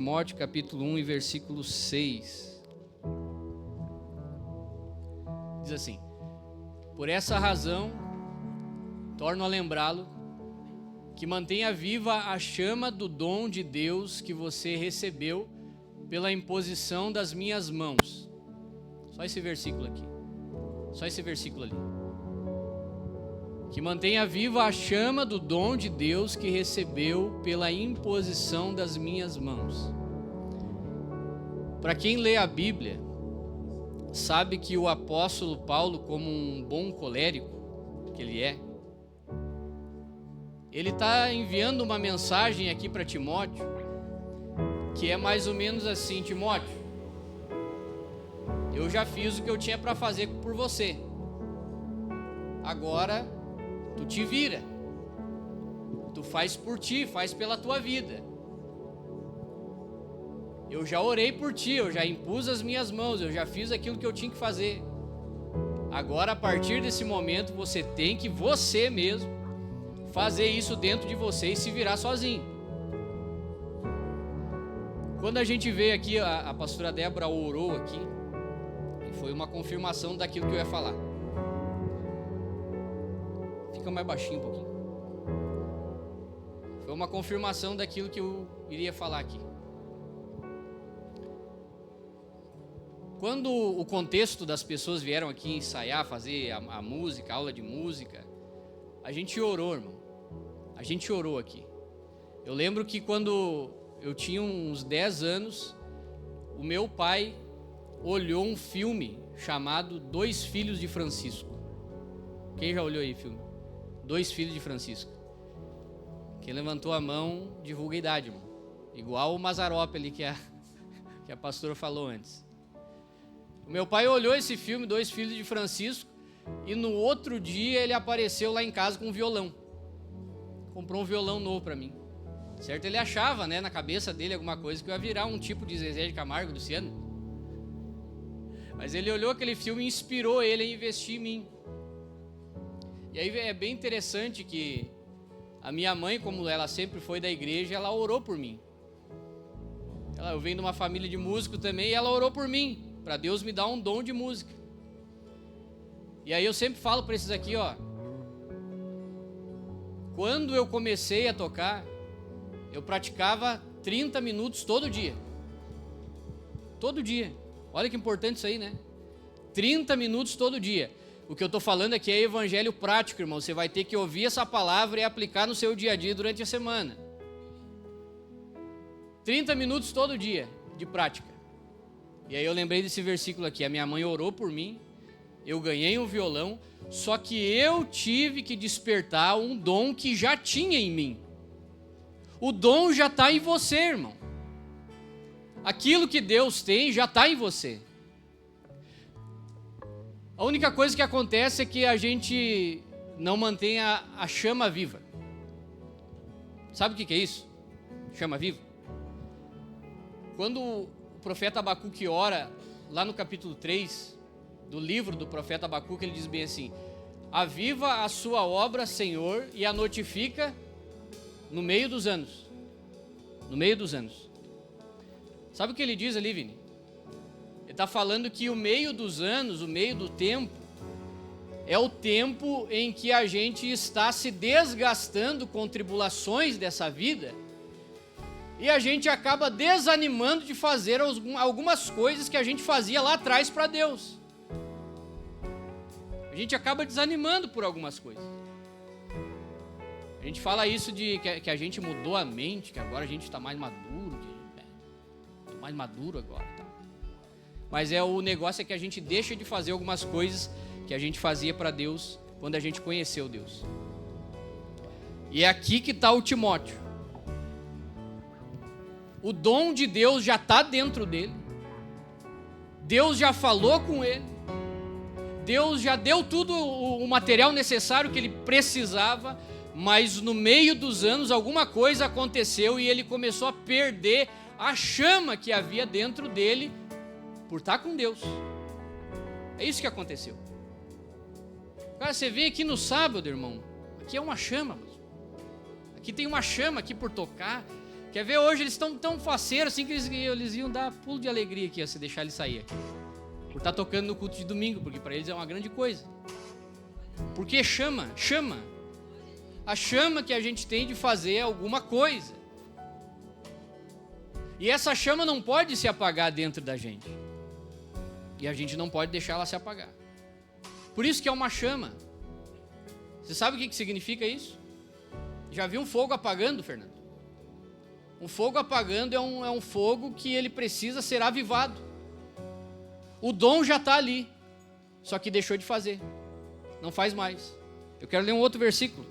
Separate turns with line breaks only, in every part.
Timóteo capítulo 1 e versículo 6. Diz assim: por essa razão, torno a lembrá-lo, que mantenha viva a chama do dom de Deus que você recebeu pela imposição das minhas mãos. Só esse versículo aqui. Só esse versículo ali. Que mantenha viva a chama do dom de Deus que recebeu pela imposição das minhas mãos. Para quem lê a Bíblia, sabe que o apóstolo Paulo, como um bom colérico que ele está enviando uma mensagem aqui para Timóteo, que é mais ou menos assim: Timóteo, eu já fiz o que eu tinha para fazer por você, agora tu te vira, tu faz por ti, faz pela tua vida. Eu já orei por ti, eu já impus as minhas mãos, eu já fiz aquilo que eu tinha que fazer. Agora, a partir desse momento, você tem que, você mesmo, fazer isso dentro de você e se virar sozinho. Quando a gente veio aqui, a pastora Débora orou aqui, e foi uma confirmação daquilo que eu ia falar. Fica mais baixinho um pouquinho. Foi uma confirmação daquilo que eu iria falar aqui. Quando o contexto das pessoas vieram aqui ensaiar, fazer a música, a aula de música, a gente orou, irmão. A gente orou aqui. Eu lembro que quando eu tinha uns 10 anos, o meu pai olhou um filme chamado Dois Filhos de Francisco. Quem já olhou aí o filme? Dois Filhos de Francisco. Quem levantou a mão, divulga a idade, irmão. Igual o Mazarope ali que a pastora falou antes. O meu pai olhou esse filme, Dois Filhos de Francisco, e no outro dia ele apareceu lá em casa com um violão. Comprou um violão novo para mim. Certo? Ele achava, né, na cabeça dele alguma coisa que eu ia virar um tipo de Zezé de Camargo, Luciano. Mas ele olhou aquele filme e inspirou ele a investir em mim. E aí é bem interessante que a minha mãe, como ela sempre foi da igreja, ela orou por mim. Eu venho de uma família de músicos também, e ela orou por mim, para Deus me dar um dom de música. E aí eu sempre falo para esses aqui, ó. Quando eu comecei a tocar, eu praticava 30 minutos todo dia. Todo dia. Olha que importante isso aí, né? 30 minutos todo dia. O que eu estou falando aqui é evangelho prático, irmão. Você vai ter que ouvir essa palavra e aplicar no seu dia a dia durante a semana. 30 minutos todo dia de prática. E aí eu lembrei desse versículo aqui. A minha mãe orou por mim, eu ganhei um violão, só que eu tive que despertar um dom que já tinha em mim. O dom já está em você, irmão. Aquilo que Deus tem já está em você. A única coisa que acontece é que a gente não mantém a chama viva. Sabe o que é isso? Chama viva? Quando o profeta Abacuque ora, lá no capítulo 3 do livro do profeta Abacuque, ele diz bem assim: aviva a sua obra, Senhor, e a notifica no meio dos anos. No meio dos anos. Sabe o que ele diz ali, Vini? Ele está falando que o meio dos anos, o meio do tempo, é o tempo em que a gente está se desgastando com tribulações dessa vida e a gente acaba desanimando de fazer algumas coisas que a gente fazia lá atrás para Deus. A gente acaba desanimando por algumas coisas. A gente fala isso de que a gente mudou a mente, que agora a gente está mais maduro, estou mais maduro agora. Tá? Mas o negócio é que a gente deixa de fazer algumas coisas que a gente fazia para Deus quando a gente conheceu Deus. E é aqui que está o Timóteo. O dom de Deus já está dentro dele. Deus já falou com ele. Deus já deu tudo o material necessário que ele precisava, mas no meio dos anos alguma coisa aconteceu e ele começou a perder a chama que havia dentro dele por estar com Deus. É isso que aconteceu. Cara, você vem aqui no sábado, irmão, aqui é uma chama. Aqui tem uma chama aqui por tocar. Quer ver, hoje eles estão tão faceiros assim que eles iam dar pulo de alegria aqui, se deixar ele sair aqui. Por estar tocando no culto de domingo, porque para eles é uma grande coisa. Porque chama. A chama que a gente tem de fazer alguma coisa. E essa chama não pode se apagar dentro da gente. E a gente não pode deixar ela se apagar. Por isso que é uma chama. Você sabe o que significa isso? Já viu um fogo apagando, Fernando? Um fogo apagando é um fogo que ele precisa ser avivado. O dom já está ali, só que deixou de fazer. Não faz mais. Eu quero ler um outro versículo.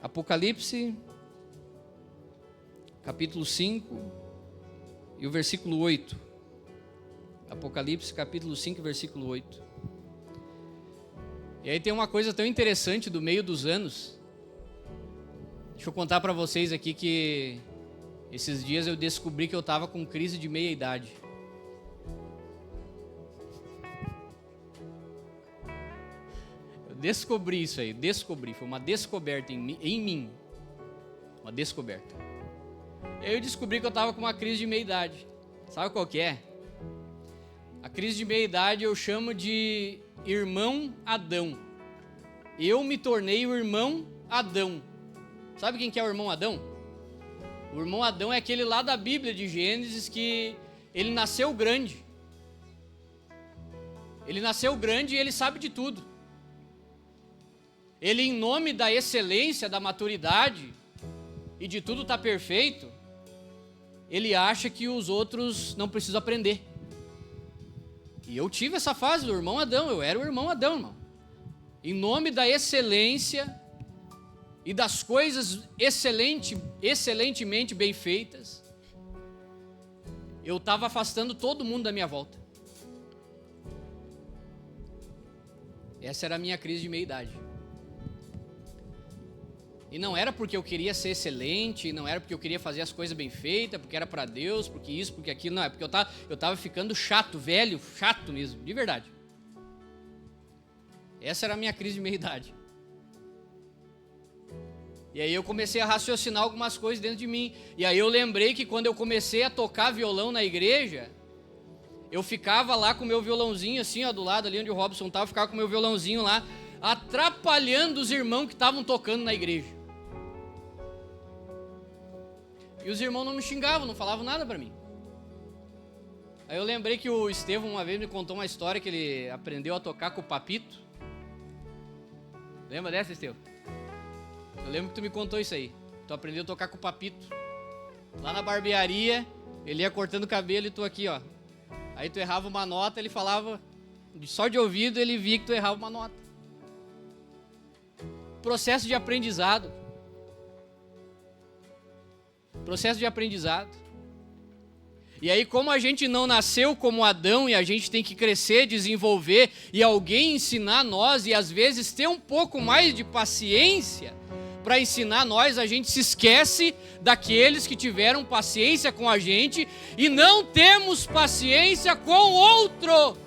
Apocalipse, capítulo 5 e o versículo 8. Apocalipse, capítulo 5, versículo 8. E aí tem uma coisa tão interessante do meio dos anos. Deixa eu contar para vocês aqui que esses dias eu descobri que eu estava com crise de meia-idade. Eu descobri isso aí, foi uma descoberta em mim. Uma descoberta. Eu descobri que eu estava com uma crise de meia-idade. Sabe qual que é? A crise de meia-idade eu chamo de irmão Adão. Eu me tornei o irmão Adão. Sabe quem que é o irmão Adão? O irmão Adão é aquele lá da Bíblia de Gênesis que ele nasceu grande. Ele nasceu grande e ele sabe de tudo. Ele, em nome da excelência, da maturidade e de tudo estar perfeito, ele acha que os outros não precisam aprender. E eu tive essa fase do irmão Adão, eu era o irmão Adão, irmão. Em nome da excelência e das coisas excelentemente bem feitas, eu estava afastando todo mundo da minha volta. Essa era a minha crise de meia-idade. E não era porque eu queria ser excelente, não era porque eu queria fazer as coisas bem feitas, porque era para Deus, porque isso, porque aquilo, não, é porque eu tava ficando chato, velho, chato mesmo, de verdade. Essa era a minha crise de meia-idade. E aí eu comecei a raciocinar algumas coisas dentro de mim. E aí eu lembrei que quando eu comecei a tocar violão na igreja, eu ficava lá com o meu violãozinho assim, ó, do lado ali onde o Robson estava, eu ficava com o meu violãozinho lá, atrapalhando os irmãos que estavam tocando na igreja. E os irmãos não me xingavam, não falavam nada para mim. Aí eu lembrei que o Estevão uma vez me contou uma história que ele aprendeu a tocar com o papito. Lembra dessa, Estevão? Eu lembro que tu me contou isso aí. Tu aprendeu a tocar com o papito. Lá na barbearia, ele ia cortando o cabelo e tu aqui, ó. Aí tu errava uma nota, ele falava, só de ouvido ele via que tu errava uma nota. Processo de aprendizado. Processo de aprendizado. E aí, como a gente não nasceu como Adão e a gente tem que crescer, desenvolver e alguém ensinar nós e às vezes ter um pouco mais de paciência para ensinar nós, a gente se esquece daqueles que tiveram paciência com a gente e não temos paciência com o outro.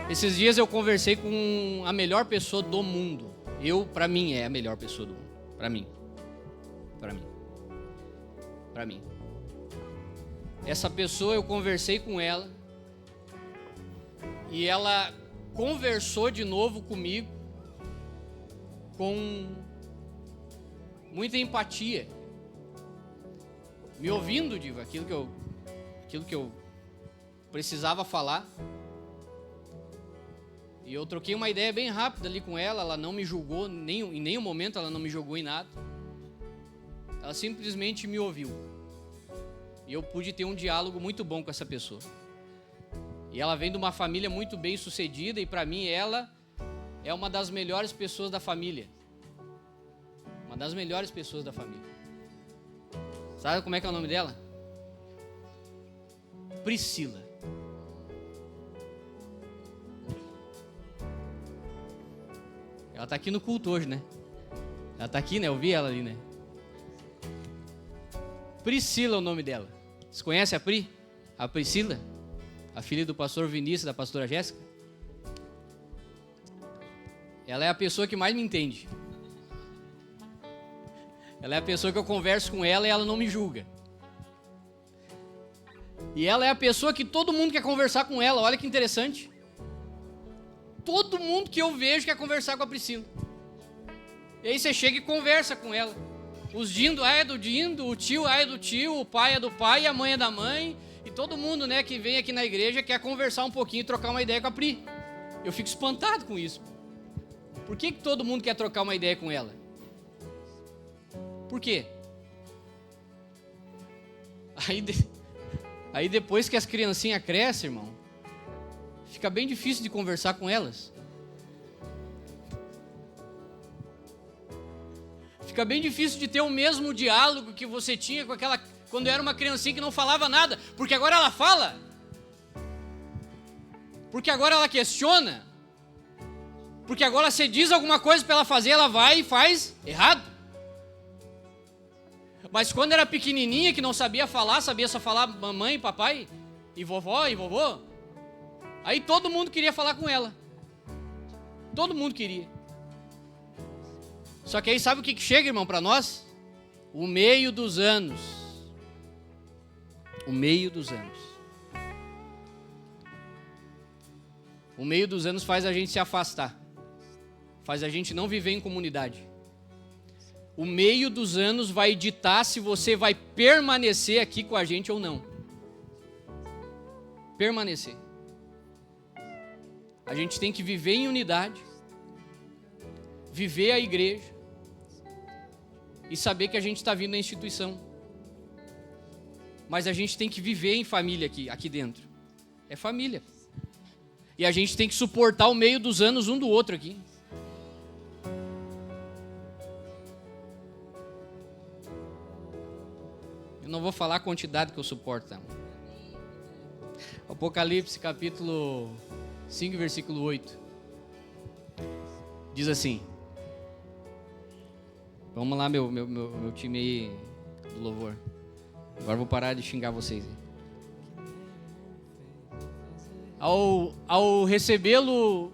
Esses dias eu conversei com a melhor pessoa do mundo. Para mim, é a melhor pessoa do mundo. Para mim. Essa pessoa, eu conversei com ela. E ela conversou de novo comigo. Com muita empatia. Me ouvindo, Diva, aquilo que eu precisava falar. E eu troquei uma ideia bem rápida ali com ela, ela não me julgou, em nenhum momento ela não me julgou em nada. Ela simplesmente me ouviu. E eu pude ter um diálogo muito bom com essa pessoa. E ela vem de uma família muito bem sucedida e para mim ela é uma das melhores pessoas da família. Uma das melhores pessoas da família. Sabe como é que é o nome dela? Priscila. Ela tá aqui no culto hoje, né? Ela tá aqui, né? Eu vi ela ali, né? Priscila é o nome dela. Você conhece a Pri? A Priscila? a filha do pastor Vinícius, da pastora Jéssica, ela é a pessoa que mais me entende. Ela é a pessoa que eu converso com ela e ela não me julga. E ela é a pessoa que todo mundo quer conversar com ela. Olha que interessante. Todo mundo que eu vejo quer conversar com a Priscila. E aí você chega e conversa com ela. Os Dindo, é do Dindo, o tio é do tio, o pai é do pai, a mãe é da mãe. E todo mundo, né, que vem aqui na igreja quer conversar um pouquinho e trocar uma ideia com a Pri. Eu fico espantado com isso. Por que todo mundo quer trocar uma ideia com ela? Por quê? Aí depois que as criancinhas crescem, irmão, fica bem difícil de conversar com elas. Fica bem difícil de ter o mesmo diálogo que você tinha com aquela quando era uma criancinha que não falava nada, porque agora ela fala. Porque agora ela questiona. Porque agora você diz alguma coisa para ela fazer, ela vai e faz errado. Mas quando era pequenininha, que não sabia falar, sabia só falar mamãe, papai, e vovó e vovô, aí todo mundo queria falar com ela. Todo mundo queria. Só que aí sabe o que chega, irmão, para nós? O meio dos anos. O meio dos anos. O meio dos anos faz a gente se afastar. Faz a gente não viver em comunidade. O meio dos anos vai ditar se você vai permanecer aqui com a gente ou não. Permanecer. A gente tem que viver em unidade, viver a igreja e saber que a gente está vindo na instituição. Mas a gente tem que viver em família aqui dentro. É família. E a gente tem que suportar o meio dos anos um do outro aqui. Eu não vou falar a quantidade que eu suporto, tá? Apocalipse, capítulo 5, versículo 8. Diz assim. Vamos lá, meu time aí do louvor. Agora eu vou parar de xingar vocês. Ao recebê-lo,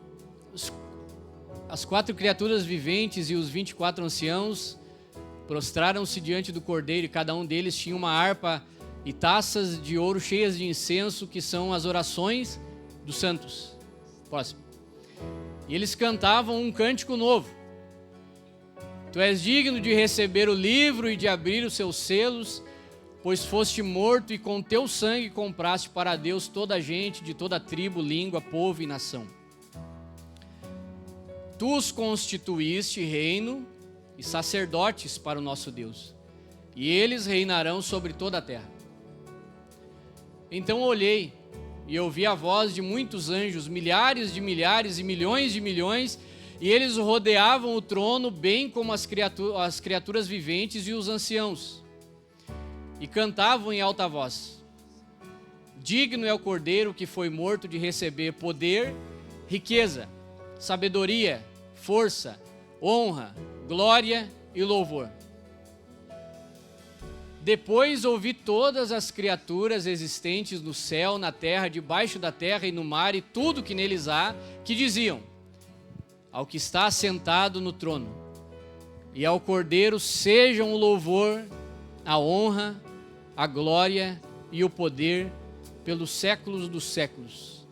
as 4 criaturas viventes e os 24 anciãos prostraram-se diante do Cordeiro, e cada um deles tinha uma harpa e taças de ouro cheias de incenso, que são as orações dos santos. Próximo. E eles cantavam um cântico novo. Tu és digno de receber o livro e de abrir os seus selos, pois foste morto e com teu sangue compraste para Deus toda a gente, de toda tribo, língua, povo e nação. Tu os constituíste reino e sacerdotes para o nosso Deus, e eles reinarão sobre toda a terra. Então olhei e ouvi a voz de muitos anjos, milhares de milhares e milhões de milhões, e eles rodeavam o trono, bem como as criaturas viventes e os anciãos, e cantavam em alta voz: digno é o Cordeiro que foi morto de receber poder, riqueza, sabedoria, força, honra, glória e louvor. Depois ouvi todas as criaturas existentes no céu, na terra, debaixo da terra e no mar, e tudo que neles há, que diziam: ao que está assentado no trono e ao Cordeiro sejam o louvor, a honra, a glória e o poder pelos séculos dos séculos.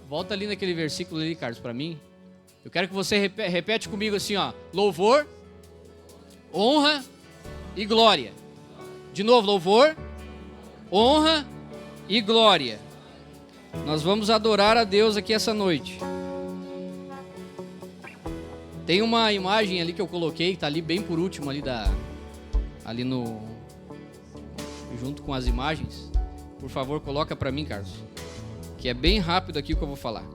Volta ali naquele versículo ali, Carlos, para mim. Eu quero que você repete comigo assim, ó: louvor, honra e glória. De novo, louvor, honra e glória. Nós vamos adorar a Deus aqui essa noite. Tem uma imagem ali que eu coloquei, que está ali bem por último, ali no junto com as imagens. Por favor, coloca para mim, Carlos, que é bem rápido aqui o que eu vou falar.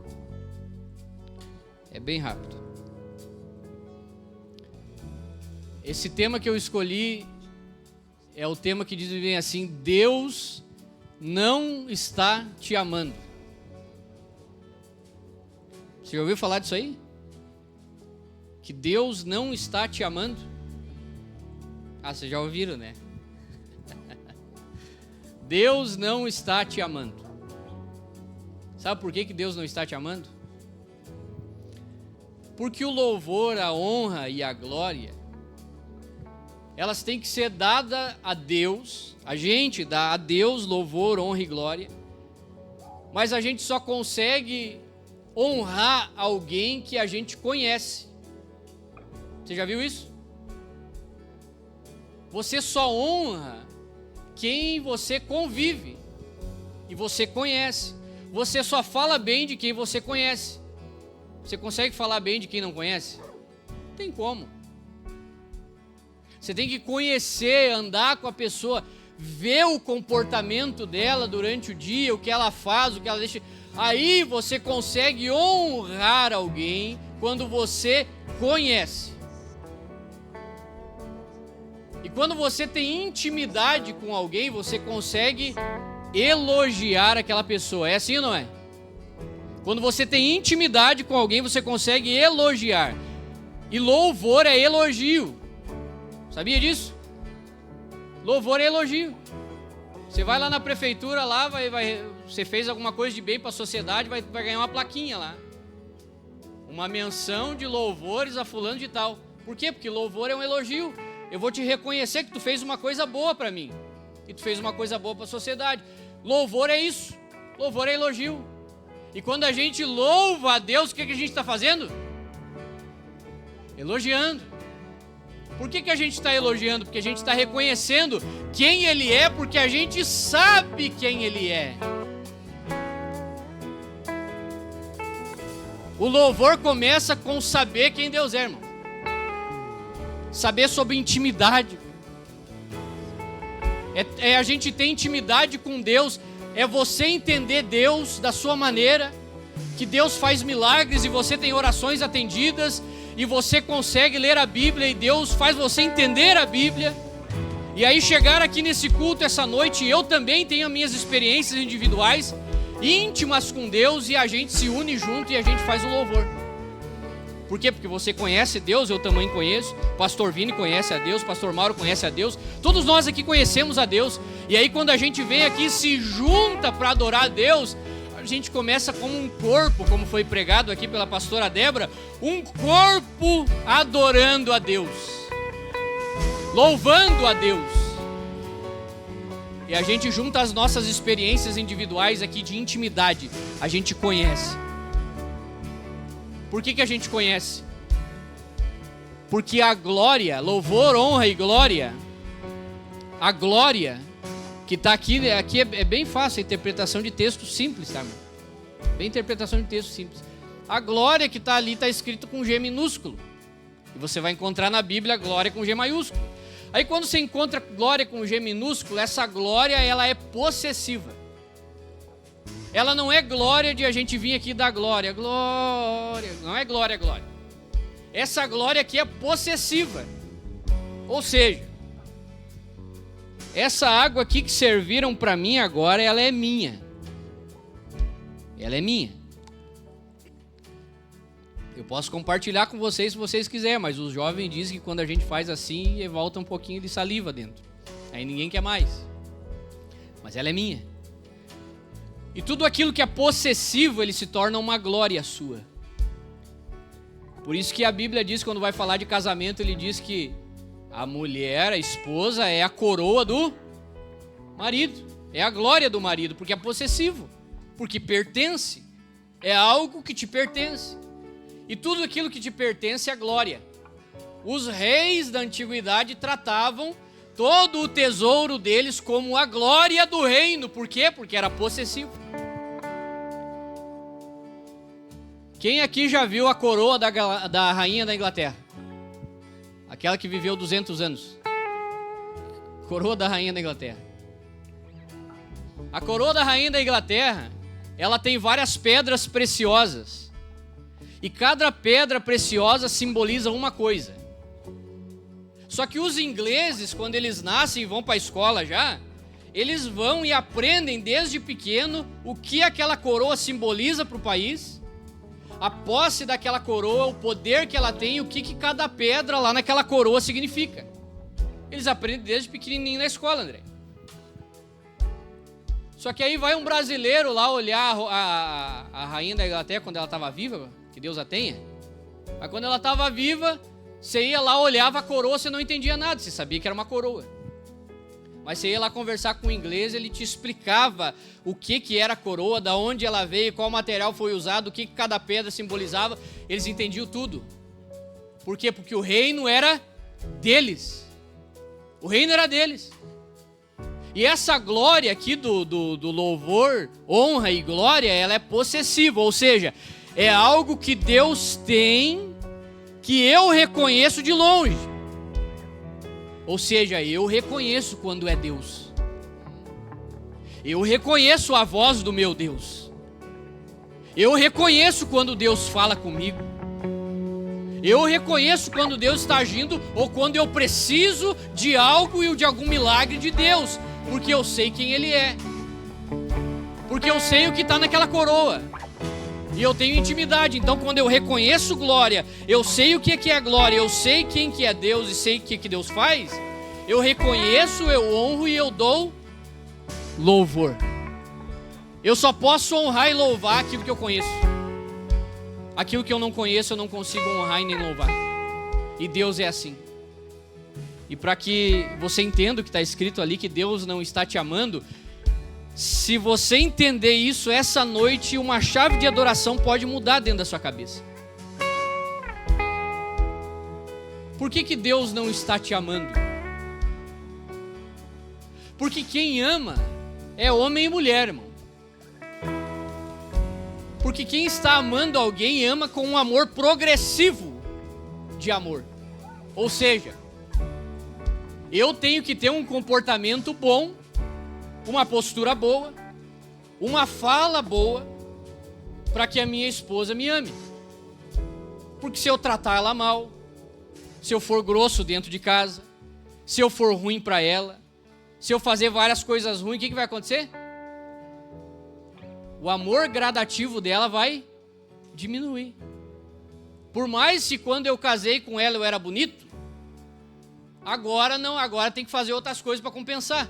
É bem rápido. Esse tema que eu escolhi é o tema que diz bem assim: Deus não está te amando. Você já ouviu falar disso aí? Que Deus não está te amando? Ah, vocês já ouviram, né? Deus não está te amando. Sabe por que Deus não está te amando? Porque o louvor, a honra e a glória, elas têm que ser dadas a Deus. A gente dá a Deus louvor, honra e glória. Mas a gente só consegue honrar alguém que a gente conhece. Você já viu isso? Você só honra quem você convive e você conhece. Você só fala bem de quem você conhece. Você consegue falar bem de quem não conhece? Não tem como. Você tem que conhecer, andar com a pessoa, ver o comportamento dela durante o dia, o que ela faz, o que ela deixa. Aí você consegue honrar alguém quando você conhece. E quando você tem intimidade com alguém, você consegue elogiar aquela pessoa. É assim ou não é? Quando você tem intimidade com alguém, você consegue elogiar. E louvor é elogio. Sabia disso? Louvor é elogio. Você vai lá na prefeitura, lá você fez alguma coisa de bem para a sociedade, vai ganhar uma plaquinha lá. Uma menção de louvores a fulano de tal. Por quê? Porque louvor é um elogio. Eu vou te reconhecer que tu fez uma coisa boa para mim. E tu fez uma coisa boa para a sociedade. Louvor é isso. Louvor é elogio. E quando a gente louva a Deus, o que a gente está fazendo? Elogiando. Por que a gente está elogiando? Porque a gente está reconhecendo quem Ele é, porque a gente sabe quem Ele é. O louvor começa com saber quem Deus é, irmão. Saber sobre intimidade. É a gente ter intimidade com Deus. É você entender Deus da sua maneira. Que Deus faz milagres e você tem orações atendidas. E você consegue ler a Bíblia e Deus faz você entender a Bíblia. E aí chegar aqui nesse culto essa noite, eu também tenho as minhas experiências individuais, íntimas com Deus, e a gente se une junto e a gente faz o louvor. Por quê? Porque você conhece Deus, eu também conheço, Pastor Vini conhece a Deus, Pastor Mauro conhece a Deus, todos nós aqui conhecemos a Deus. E aí quando a gente vem aqui e se junta para adorar a Deus, a gente começa como um corpo, como foi pregado aqui pela pastora Débora, um corpo adorando a Deus, louvando a Deus. E a gente junta as nossas experiências individuais aqui de intimidade, a gente conhece. Por que a gente conhece? Porque a glória, louvor, honra e glória, a glória que está aqui é bem fácil, a interpretação de texto simples, tá? Bem interpretação de texto simples. A glória que está ali está escrito com G minúsculo. E você vai encontrar na Bíblia glória com G maiúsculo. Aí quando você encontra glória com G minúsculo, essa glória ela é possessiva. Ela não é glória de a gente vir aqui dar glória. Glória. Não é glória, glória. Essa glória aqui é possessiva. Ou seja, essa água aqui que serviram para mim agora, ela é minha. Ela é minha. Eu posso compartilhar com vocês se vocês quiserem, mas os jovens dizem que quando a gente faz assim, volta um pouquinho de saliva dentro. Aí ninguém quer mais. Mas ela é minha. E tudo aquilo que é possessivo, ele se torna uma glória sua. Por isso que a Bíblia diz, quando vai falar de casamento, ele diz que a mulher, a esposa, é a coroa do marido. É a glória do marido, porque é possessivo. Porque pertence. É algo que te pertence. E tudo aquilo que te pertence é glória. Os reis da antiguidade tratavam todo o tesouro deles como a glória do reino. Por quê? Porque era possessivo. Quem aqui já viu a coroa da rainha da Inglaterra? Aquela que viveu 200 anos. Coroa da rainha da Inglaterra. A coroa da rainha da Inglaterra, ela tem várias pedras preciosas. E cada pedra preciosa simboliza uma coisa. Só que os ingleses, quando eles nascem e vão para a escola já, eles vão e aprendem desde pequeno o que aquela coroa simboliza para o país, a posse daquela coroa, o poder que ela tem, o que cada pedra lá naquela coroa significa. Eles aprendem desde pequenininho na escola, André. Só que aí vai um brasileiro lá olhar a rainha da Inglaterra quando ela estava viva, que Deus a tenha. Mas quando ela estava viva, você ia lá, olhava a coroa, você não entendia nada, você sabia que era uma coroa. Mas você ia lá conversar com o inglês, ele te explicava o que era a coroa, da onde ela veio, qual material foi usado, o que cada pedra simbolizava. Eles entendiam tudo. Por quê? Porque o reino era deles. O reino era deles. E essa glória aqui do louvor, honra e glória, ela é possessiva, ou seja, é algo que Deus tem, que eu reconheço de longe. Ou seja, eu reconheço quando é Deus. Eu reconheço a voz do meu Deus. Eu reconheço quando Deus fala comigo. Eu reconheço quando Deus está agindo ou quando eu preciso de algo e de algum milagre de Deus. Porque eu sei quem Ele é. Porque eu sei o que está naquela coroa. E eu tenho intimidade. Então quando eu reconheço glória, eu sei o que é glória, eu sei quem que é Deus e sei o que Deus faz, eu reconheço, eu honro e eu dou louvor. Eu só posso honrar e louvar aquilo que eu conheço. Aquilo que eu não conheço, eu não consigo honrar e nem louvar. E Deus é assim. E para que você entenda o que está escrito ali, que Deus não está te amando, se você entender isso, essa noite uma chave de adoração pode mudar dentro da sua cabeça. Por que Deus não está te amando? Porque quem ama é homem e mulher, irmão. Porque quem está amando alguém ama com um amor progressivo de amor. Ou seja, eu tenho que ter um comportamento bom, uma postura boa, uma fala boa, para que a minha esposa me ame. Porque se eu tratar ela mal, se eu for grosso dentro de casa, se eu for ruim para ela, se eu fazer várias coisas ruins, o que vai acontecer? O amor gradativo dela vai diminuir. Por mais que quando eu casei com ela eu era bonito, agora não, agora tem que fazer outras coisas para compensar.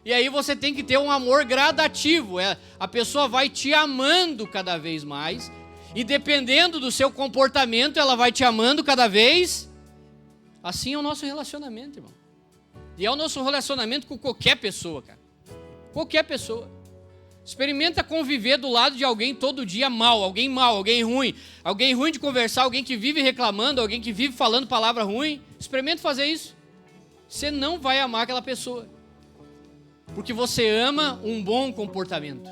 E aí você tem que ter um amor gradativo. A pessoa vai te amando cada vez mais. E dependendo do seu comportamento, ela vai te amando cada vez. Assim é o nosso relacionamento, irmão. E é o nosso relacionamento com qualquer pessoa, cara. Qualquer pessoa. Experimenta conviver do lado de alguém todo dia mal, alguém ruim de conversar, alguém que vive reclamando, alguém que vive falando palavra ruim. Experimenta fazer isso. Você não vai amar aquela pessoa. Porque você ama um bom comportamento.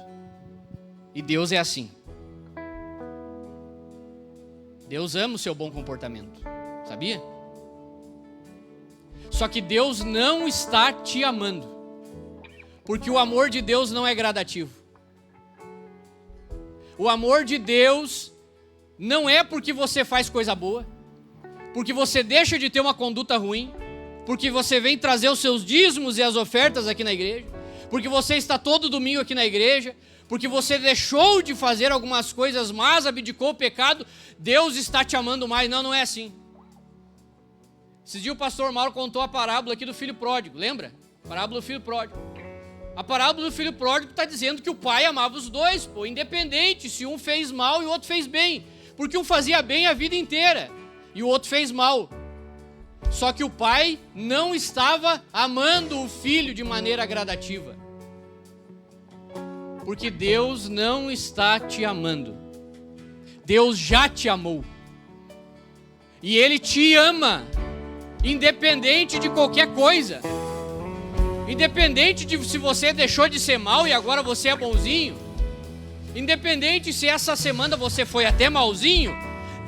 E Deus é assim. Deus ama o seu bom comportamento. Sabia? Só que Deus não está te amando. Porque o amor de Deus não é gradativo. O amor de Deus não é porque você faz coisa boa, porque você deixa de ter uma conduta ruim, porque você vem trazer os seus dízimos e as ofertas aqui na igreja, porque você está todo domingo aqui na igreja, porque você deixou de fazer algumas coisas más, abdicou o pecado, Deus está te amando mais. Não, não é assim. Esses dias o pastor Mauro contou a parábola aqui do filho pródigo, lembra? Parábola do filho pródigo. A parábola do filho pródigo está dizendo que o pai amava os dois, independente se um fez mal e o outro fez bem, porque um fazia bem a vida inteira e o outro fez mal. Só que o pai não estava amando o filho de maneira gradativa, porque Deus não está te amando. Deus já te amou e Ele te ama, independente de qualquer coisa. Independente de se você deixou de ser mal e agora você é bonzinho, independente se essa semana você foi até malzinho,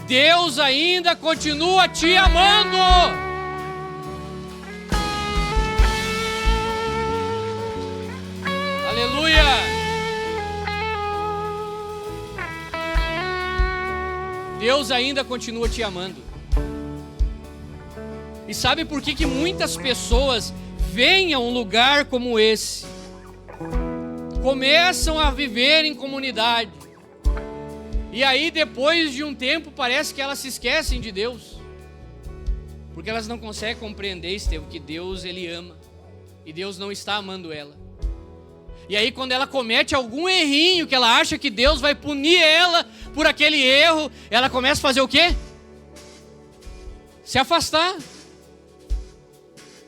Deus ainda continua te amando. Aleluia! Deus ainda continua te amando. E sabe por que muitas pessoas vêm a um lugar como esse, começam a viver em comunidade, e aí depois de um tempo parece que elas se esquecem de Deus, porque elas não conseguem compreender, Estevão, que Deus Ele ama, e Deus não está amando ela. E aí quando ela comete algum errinho, que ela acha que Deus vai punir ela por aquele erro, ela começa a fazer o quê? Se afastar.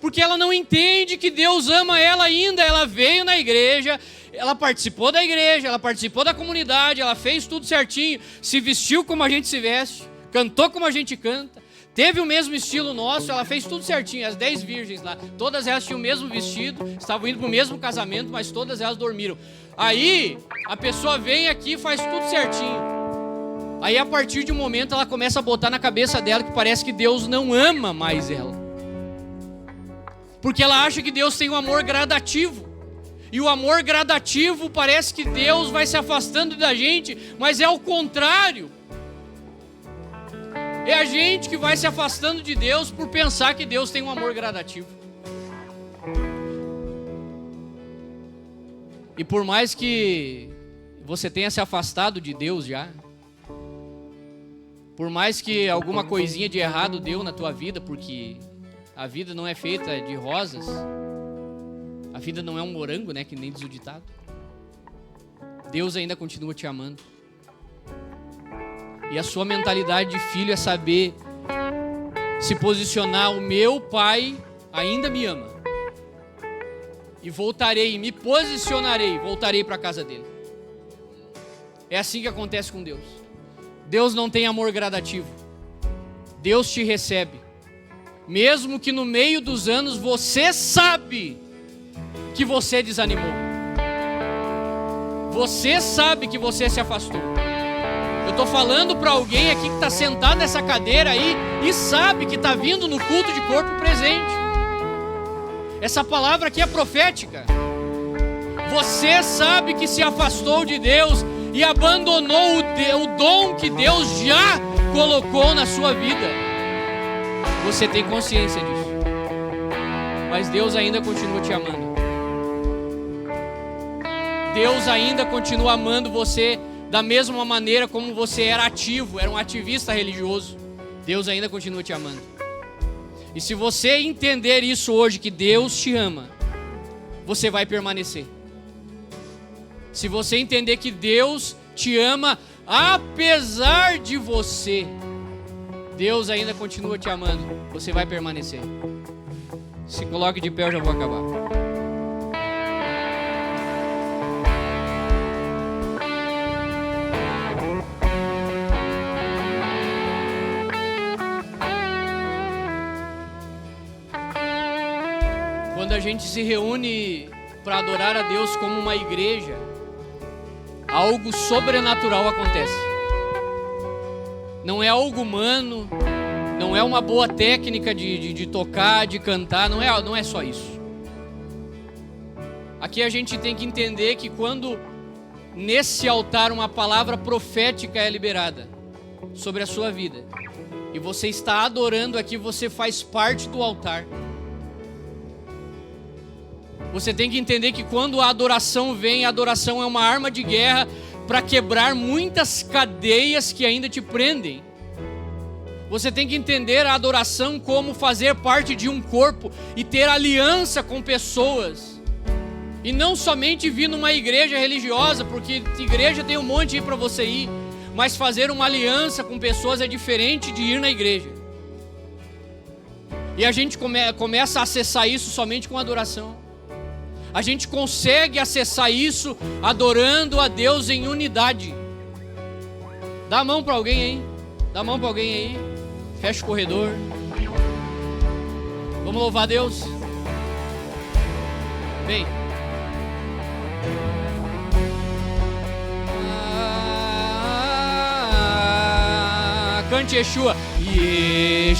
Porque ela não entende que Deus ama ela ainda. Ela veio na igreja, ela participou da igreja, ela participou da comunidade, ela fez tudo certinho, se vestiu como a gente se veste, cantou como a gente canta, teve o mesmo estilo nosso, ela fez tudo certinho. As 10 virgens lá, todas elas tinham o mesmo vestido, estavam indo para o mesmo casamento, mas todas elas dormiram. Aí a pessoa vem aqui e faz tudo certinho. Aí a partir de um momento ela começa a botar na cabeça dela que parece que Deus não ama mais ela, porque ela acha que Deus tem um amor gradativo. E o amor gradativo parece que Deus vai se afastando da gente, mas é o contrário. É a gente que vai se afastando de Deus por pensar que Deus tem um amor gradativo. E por mais que você tenha se afastado de Deus já, por mais que alguma coisinha de errado deu na tua vida, porque a vida não é feita de rosas, a vida não é um morango, né, que nem diz o ditado. Deus ainda continua te amando. E a sua mentalidade de filho é saber se posicionar: o meu pai ainda me ama. E voltarei, me posicionarei, voltarei para a casa dele. É assim que acontece com Deus. Deus não tem amor gradativo. Deus te recebe. Mesmo que no meio dos anos você sabe que você desanimou. Você sabe que você se afastou. Eu estou falando para alguém aqui que está sentado nessa cadeira aí e sabe que está vindo no culto de corpo presente. Essa palavra aqui é profética. Você sabe que se afastou de Deus e abandonou o dom que Deus já colocou na sua vida. Você tem consciência disso. Mas Deus ainda continua te amando. Deus ainda continua amando você da mesma maneira como você era ativo, era um ativista religioso. Deus ainda continua te amando. E se você entender isso hoje, que Deus te ama, você vai permanecer. Se você entender que Deus te ama apesar de você, Deus ainda continua te amando, você vai permanecer. Se coloque de pé, eu já vou acabar. Quando a gente se reúne para adorar a Deus como uma igreja, algo sobrenatural acontece. Não é algo humano, não é uma boa técnica de tocar, de cantar, não é só isso. Aqui a gente tem que entender que quando nesse altar uma palavra profética é liberada sobre a sua vida, e você está adorando aqui, você faz parte do altar. Você tem que entender que quando a adoração vem, a adoração é uma arma de guerra para quebrar muitas cadeias que ainda te prendem. Você tem que entender a adoração como fazer parte de um corpo e ter aliança com pessoas. E não somente vir numa igreja religiosa, porque igreja tem um monte aí para você ir, mas fazer uma aliança com pessoas é diferente de ir na igreja. E a gente começa a acessar isso somente com adoração. A gente consegue acessar isso adorando a Deus em unidade. Dá a mão para alguém aí. Dá a mão para alguém aí. Fecha o corredor. Vamos louvar a Deus. Vem. Cante Yeshua. Yeshua.